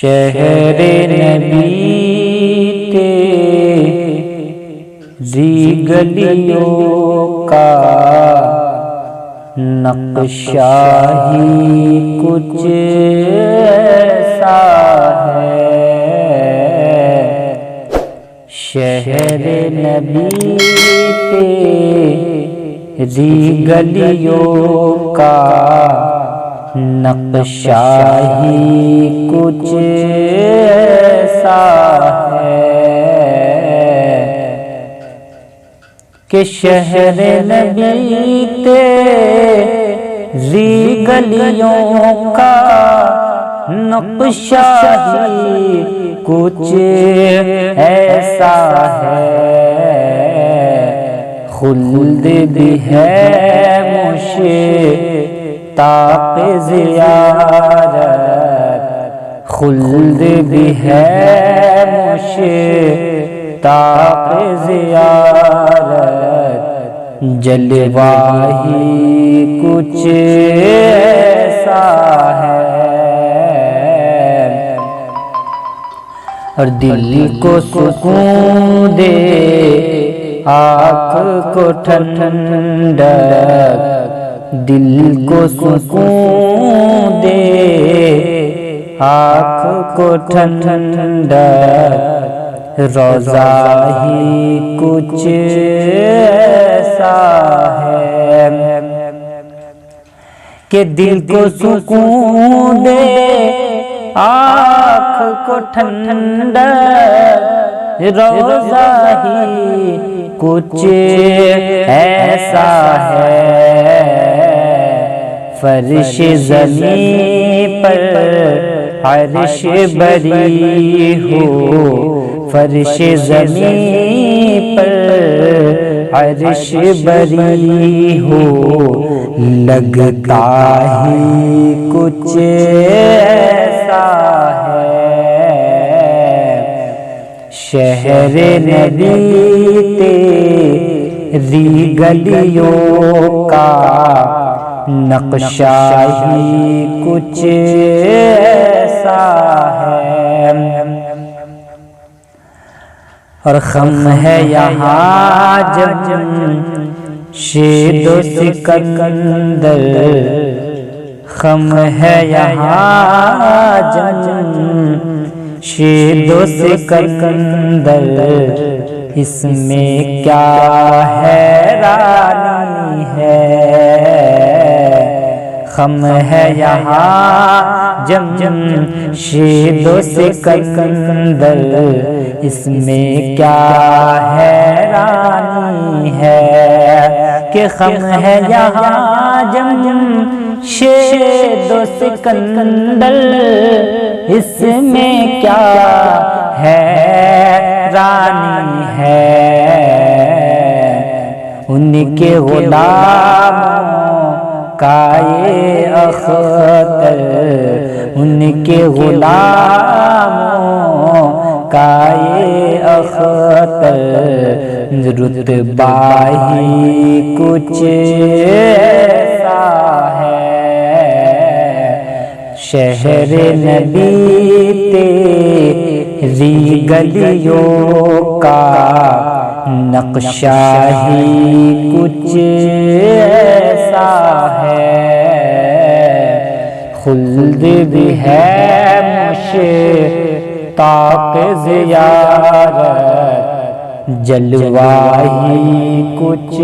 شہر نبی تیری گلیوں کا نقشہ ہی کچھ ایسا ہے۔ شہر نبی تیری گلیوں کا نقشہ ہی کچھ ایسا ہے کہ شہر نبی تیری گلیوں کا نقشہ ہی کچھ ایسا ہے۔ خلد بھی ہے مشتاق زیارت، خلد بھی ہے مشتاق زیارت، جلوہ ہی کچھ ایسا ہے۔ اور دل کو سکون دے، آنکھ کو ٹھنڈک، دل کو سکون دے، آنکھ کو ٹھنڈک، روضہ ہی کچھ ایسا ہے کہ دل کو سکون دے، آنکھ کو ٹھنڈک، روضہ ہی کچھ ایسا ہے۔ فرش زمین پر عرش بری ہو، فرش زمین پر عرش بری ہو، لگتا ہی کچھ ایسا ہے۔ شہر نبی تیری گلیوں کا نقشہ ہی کچھ ایسا ہے۔ اور خم ہے یہاں جمشید و سکندر، خم ہے یہاں جمشید و سکندر، اس میں کیا حیرانی ہے۔ خم ہے یہاں جمشید و سکندر، اس میں کیا حیرانی ہے کہ خم ہے یہاں جمشید و سکندر، اس میں کیا حیرانی ہے۔ ان کے غلاموں کا یہ اختر، ان کے غلاموں کا یہ اختر، رتبہ ہی کچھ ایسا ہے۔ شہر نبی تیری گلیوں کا نقشہ ہی کچھ ایسا ہے۔ خلد بھی ہے مشتاق زیارت، جلوہ ہی کچھ